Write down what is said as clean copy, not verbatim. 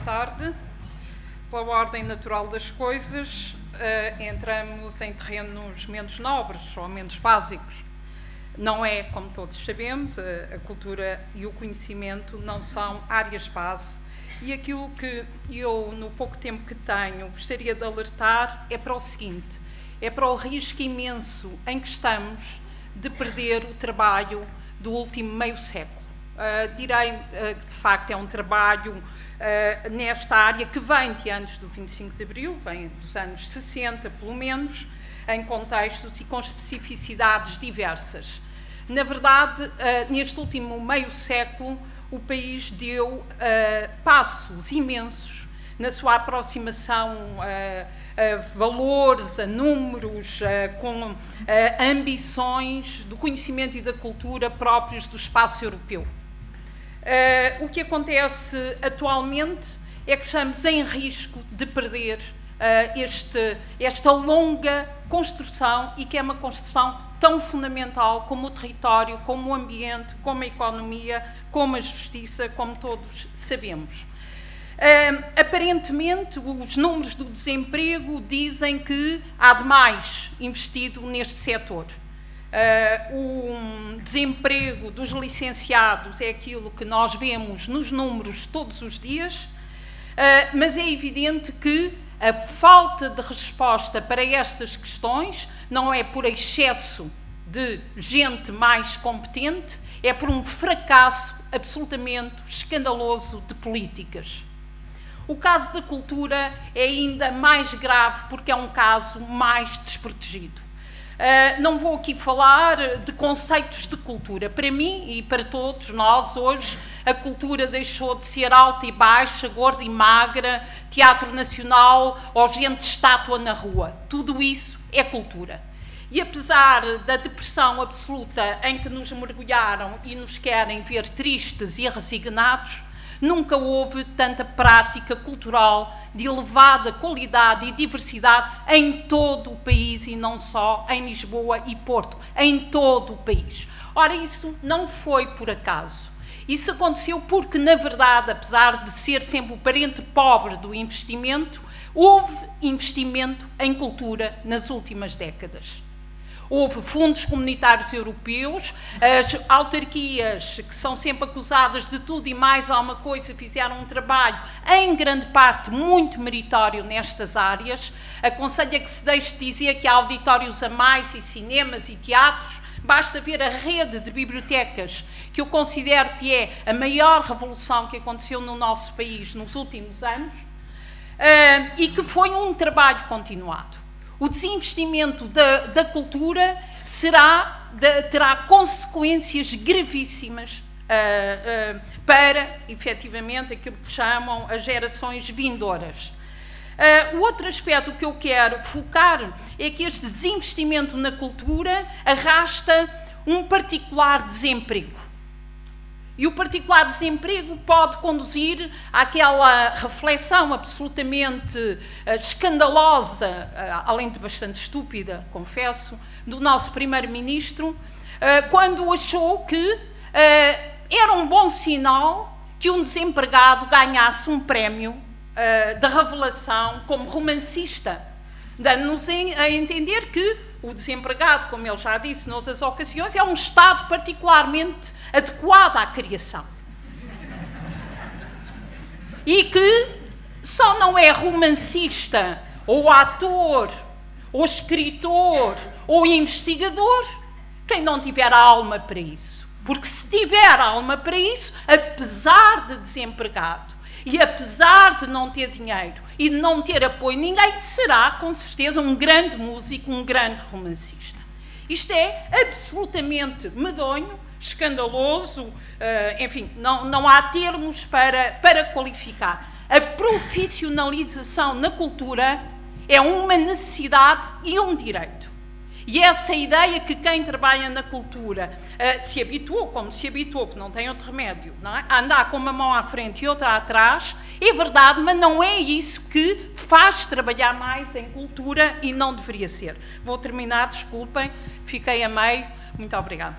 tarde. Pela ordem natural das coisas, entramos em terrenos menos nobres ou menos básicos. Não é, como todos sabemos, a cultura e o conhecimento não são áreas base. E aquilo que eu, no pouco tempo que tenho, gostaria de alertar é para o seguinte: é para o risco imenso em que estamos de perder o trabalho do último meio século. Direi que, de facto, é um trabalho nesta área que vem de antes do 25 de Abril, vem dos anos 60, pelo menos, em contextos e com especificidades diversas. Na verdade, neste último meio século, o país deu passos imensos na sua aproximação a valores, a números, com ambições do conhecimento e da cultura próprios do espaço europeu. O que acontece atualmente é que estamos em risco de perder esta longa construção, e que é uma construção tão fundamental como o território, como o ambiente, como a economia, como a justiça, como todos sabemos. Aparentemente, os números do desemprego dizem que há demais investido neste setor. O desemprego dos licenciados é aquilo que nós vemos nos números todos os dias, mas é evidente que a falta de resposta para estas questões não é por excesso de gente mais competente, é por um fracasso absolutamente escandaloso de políticas. O caso da cultura é ainda mais grave porque é um caso mais desprotegido. Não vou aqui falar de conceitos de cultura. Para mim e para todos nós, hoje, a cultura deixou de ser alta e baixa, gorda e magra, teatro nacional ou gente de estátua na rua. Tudo isso é cultura. E apesar da depressão absoluta em que nos mergulharam e nos querem ver tristes e resignados, nunca houve tanta prática cultural de elevada qualidade e diversidade em todo o país, e não só em Lisboa e Porto, em todo o país. Ora, isso não foi por acaso. Isso aconteceu porque, na verdade, apesar de ser sempre o parente pobre do investimento, houve investimento em cultura nas últimas décadas. Houve fundos comunitários europeus, as autarquias, que são sempre acusadas de tudo e mais alguma coisa, fizeram um trabalho, em grande parte, muito meritório nestas áreas. Aconselho a que se deixe dizer que há auditórios a mais e cinemas e teatros. Basta ver a rede de bibliotecas, que eu considero que é a maior revolução que aconteceu no nosso país nos últimos anos, e que foi um trabalho continuado. O desinvestimento da cultura terá consequências gravíssimas para, efetivamente, aquilo que chamam as gerações vindouras. O outro aspecto que eu quero focar é que este desinvestimento na cultura arrasta um particular desemprego. E o particular desemprego pode conduzir àquela reflexão absolutamente escandalosa, além de bastante estúpida, confesso, do nosso primeiro-ministro, quando achou que era um bom sinal que um desempregado ganhasse um prémio de revelação como romancista, dando-nos a entender que o desempregado, como ele já disse noutras ocasiões, é um estado particularmente adequado à criação. E que só não é romancista, ou ator, ou escritor, ou investigador, quem não tiver alma para isso. Porque se tiver alma para isso, apesar de desempregado, e apesar de não ter dinheiro e de não ter apoio de ninguém, será, com certeza, um grande músico, um grande romancista. Isto é absolutamente medonho, escandaloso, enfim, não há termos para qualificar. A profissionalização na cultura é uma necessidade e um direito. E essa ideia que quem trabalha na cultura se habituou, como se habituou, porque não tem outro remédio, não é? A andar com uma mão à frente e outra atrás, é verdade, mas não é isso que faz trabalhar mais em cultura e não deveria ser. Vou terminar, desculpem, fiquei a meio. Muito obrigada.